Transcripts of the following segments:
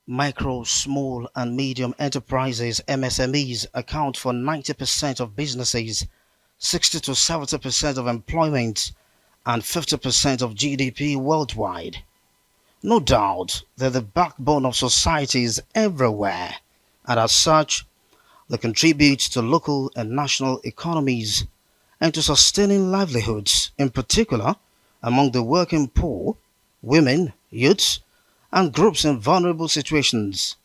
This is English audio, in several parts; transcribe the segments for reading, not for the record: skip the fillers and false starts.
Micro, small, and medium enterprises (MSMEs) account for 90% of businesses, 60 to 70% of employment, and 50% of GDP worldwide. No doubt they're the backbone of societies everywhere, and as such, they contribute to local and national economies and to sustaining livelihoods, in particular among the working poor, women, youths, and groups in vulnerable situations.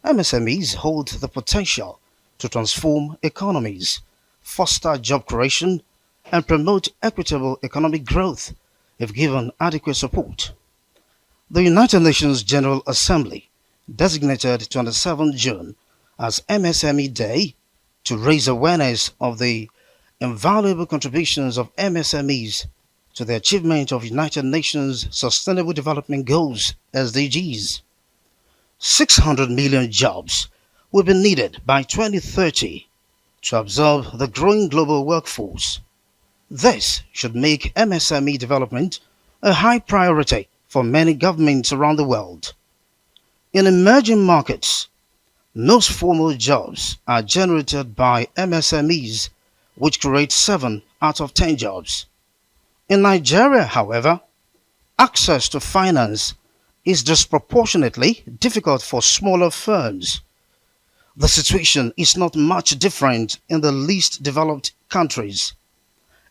MSMEs hold the potential to transform economies, foster job creation, and promote equitable economic growth if given adequate support. The United Nations General Assembly designated 27 June as MSME Day to raise awareness of the invaluable contributions of MSMEs to the achievement of United Nations Sustainable Development Goals (SDGs). 600 million jobs will be needed by 2030 to absorb the growing global workforce. This should make MSME development a high priority for many governments around the world. In emerging markets, most formal jobs are generated by MSMEs, which create 7 out of 10 jobs. In Nigeria, however, access to finance is disproportionately difficult for smaller firms. The situation is not much different in the least developed countries.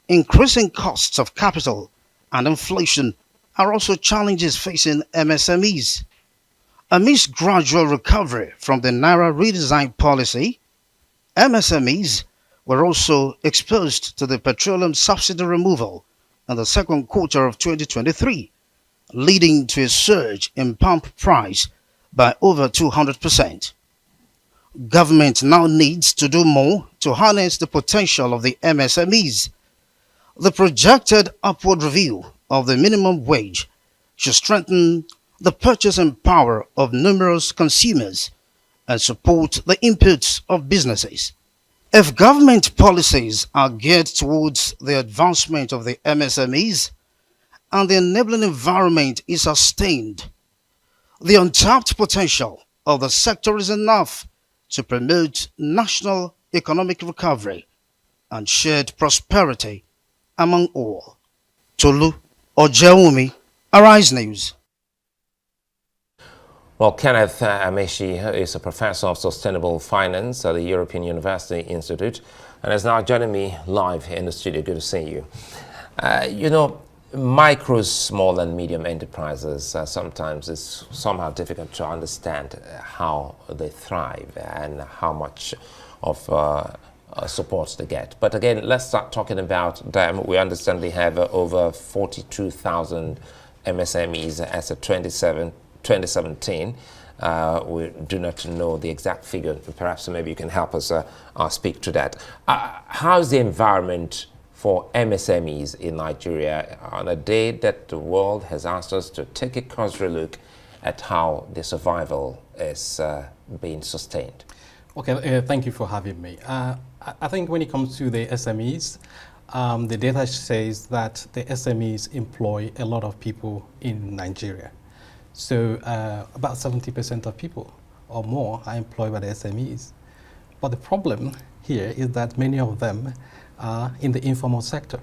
Increasing costs of capital and inflation are also challenges facing MSMEs. Amidst gradual recovery from the Naira redesign policy, MSMEs were also exposed to the petroleum subsidy removal in the second quarter of 2023, leading to a surge in pump price by over 200%. Government now needs to do more to harness the potential of the MSMEs. The projected upward review of the minimum wage should strengthen the purchasing power of numerous consumers and support the inputs of businesses. If government policies are geared towards the advancement of the MSMEs and the enabling environment is sustained, the untapped potential of the sector is enough to promote national economic recovery and shared prosperity among all. Tolu Ojewumi, Arise News. Well, Kenneth Amaeshi is a professor of sustainable finance at the European University Institute and is now joining me live in the studio. Good to see you. Micro, small and medium enterprises sometimes it's somehow difficult to understand how they thrive and how much of support they get. But again, let's start talking about them. We understand they have over 42,000 MSMEs as of 2017. We do not know the exact figure. Perhaps maybe you can help us speak to that. How's the environment for MSMEs in Nigeria on a day that the world has asked us to take a cursory look at how the survival is being sustained? Okay, thank you for having me. I think when it comes to the SMEs, the data says that the SMEs employ a lot of people in Nigeria. So about 70% of people or more are employed by the SMEs. But the problem here is that many of them are in the informal sector.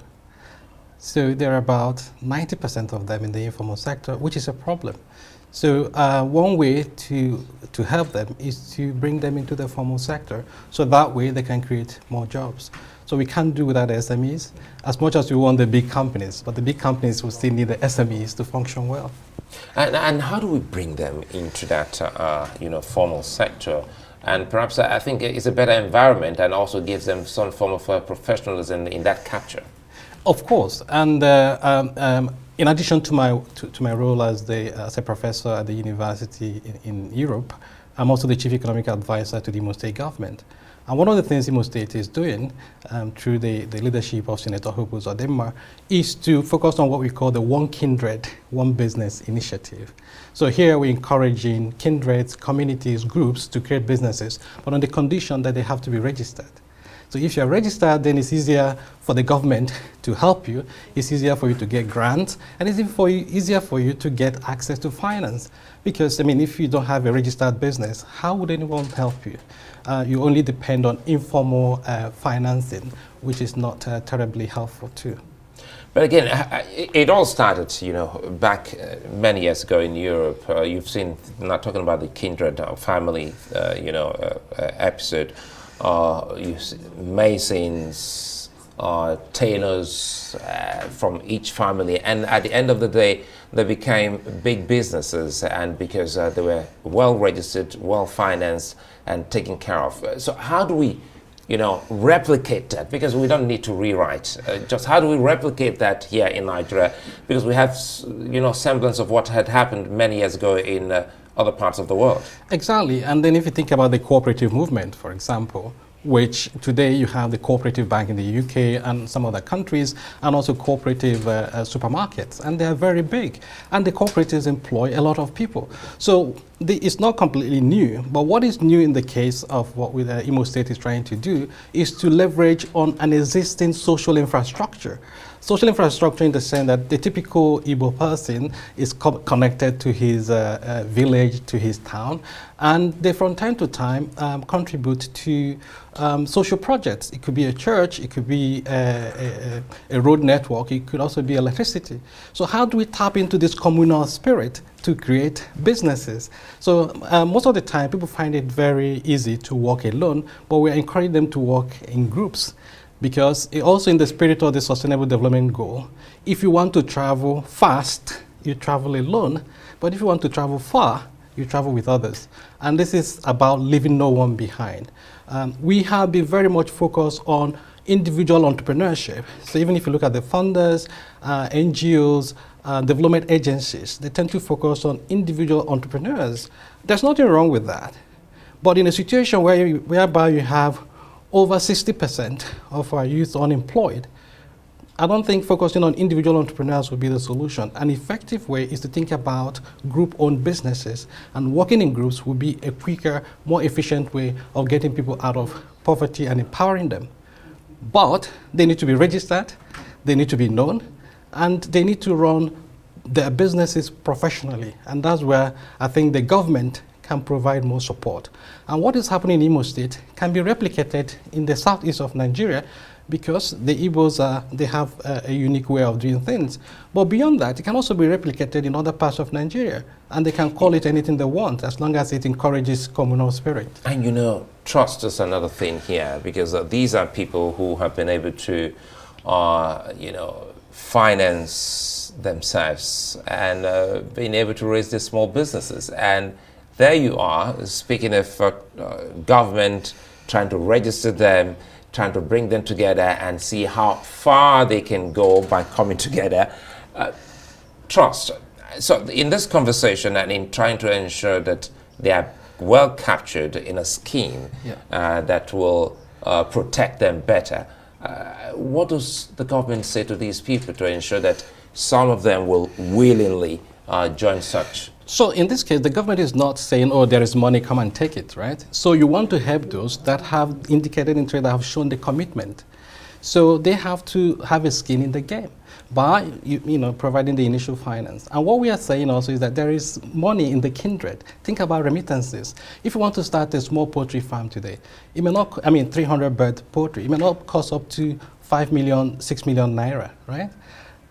So there are about 90% of them in the informal sector, which is a problem. So one way to help them is to bring them into the formal sector, so that way they can create more jobs. So we can't do without the SMEs, as much as we want the big companies, but the big companies will still need the SMEs to function well. And how do we bring them into that formal sector? And perhaps I think it's a better environment and also gives them some form of professionalism in that capture. Of course, and in addition to my role as a professor at the university in Europe, I'm also the chief economic advisor to the Imo State government. And one of the things Imo State is doing through the leadership of Senator Hope Uzodimma is to focus on what we call the One Kindred, One Business initiative. So here we're encouraging kindreds, communities, groups to create businesses, but on the condition that they have to be registered. So if you're registered, then it's easier for the government to help you. It's easier for you to get grants, and it's easier for you to get access to finance. Because, I mean, if you don't have a registered business, how would anyone help you? You only depend on informal financing, which is not terribly helpful too. But again, it all started, back many years ago in Europe. You've seen, not talking about the kindred family, episode. You see masons, tailors from each family, and at the end of the day, they became big businesses, and because they were well registered, well financed, and taken care of. So how do we, replicate that? Because we don't need to rewrite. Just how do we replicate that here in Nigeria? Because we have, semblance of what had happened many years ago in other parts of the world. Exactly. And then if you think about the cooperative movement, for example, which today you have the cooperative bank in the UK and some other countries, and also cooperative supermarkets, and they are very big, and the cooperatives employ a lot of people. So it's not completely new, but what is new in the case of what Imo State is trying to do is to leverage on an existing social infrastructure. Social infrastructure in the sense that the typical Igbo person is connected to his village, to his town, and they from time to time contribute to social projects. It could be a church, it could be a road network, it could also be electricity. So how do we tap into this communal spirit to create businesses? So most of the time people find it very easy to work alone, but we're encouraging them to work in groups. Because also in the spirit of the Sustainable Development Goal, if you want to travel fast, you travel alone. But if you want to travel far, you travel with others. And this is about leaving no one behind. We have been very much focused on individual entrepreneurship. So even if you look at the funders, NGOs, development agencies, they tend to focus on individual entrepreneurs. There's nothing wrong with that. But in a situation whereby you have over 60% of our youth unemployed, I don't think focusing on individual entrepreneurs will be the solution. An effective way is to think about group-owned businesses, and working in groups will be a quicker, more efficient way of getting people out of poverty and empowering them. But they need to be registered, they need to be known, and they need to run their businesses professionally. And that's where I think the government can provide more support. And what is happening in Imo State can be replicated in the southeast of Nigeria, because the Igbos they have a unique way of doing things. But beyond that, it can also be replicated in other parts of Nigeria, and they can call it anything they want as long as it encourages communal spirit. And trust is another thing here, because these are people who have been able to, finance themselves and being able to raise their small businesses. And there you are, speaking of government trying to register them, trying to bring them together and see how far they can go by coming together. Trust. So in this conversation and in trying to ensure that they are well captured in a scheme that will protect them better, what does the government say to these people to ensure that some of them will willingly join such? So in this case, the government is not saying, oh, there is money, come and take it, right? So you want to help those that have indicated interest, that have shown the commitment. So they have to have a skin in the game by providing the initial finance. And what we are saying also is that there is money in the kindred. Think about remittances. If you want to start a small poultry farm today, it may not, 300 bird poultry, it may not cost up to 5 million, 6 million naira, right?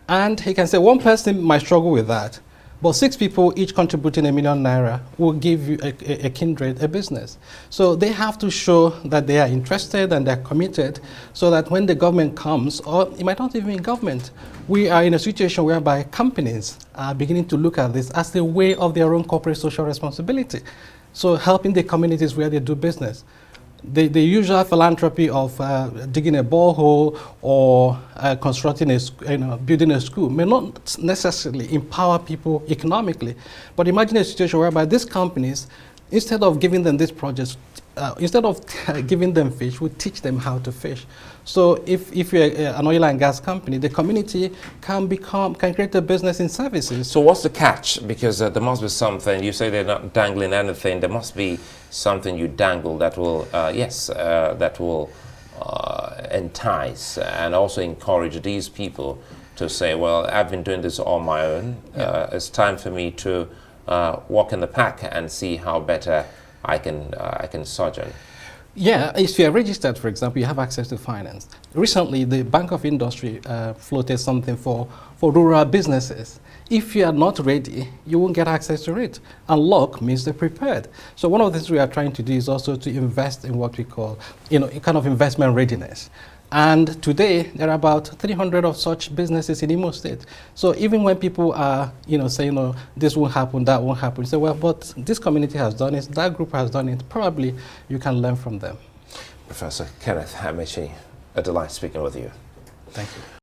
And he can say one person might struggle with that, but 6 people each contributing 1 million naira will give you a kindred, a business. So they have to show that they are interested and they're committed, so that when the government comes, or it might not even be government, we are in a situation whereby companies are beginning to look at this as a way of their own corporate social responsibility. So helping the communities where they do business. The usual philanthropy of digging a borehole or constructing building a school may not necessarily empower people economically. But imagine a situation whereby these companies, instead of giving them these projects, instead of giving them fish, we teach them how to fish. So if you're an oil and gas company, the community can create a business in services. So what's the catch? Because there must be something. You say they're not dangling anything. There must be something you dangle that will, entice and also encourage these people to say, well, I've been doing this on my own. It's time for me to walk in the pack and see how better I can sojourn. Yeah, if you're registered, for example, you have access to finance. Recently, the Bank of Industry floated something for rural businesses. If you are not ready, you won't get access to it. And luck means they're prepared. So one of the things we are trying to do is also to invest in what we call, a kind of investment readiness. And today, there are about 300 of such businesses in Imo State. So even when people are, saying, this won't happen, that won't happen, you say, well, but this community has done it, that group has done it, probably you can learn from them. Professor Kenneth Amaeshi, a delight speaking with you. Thank you.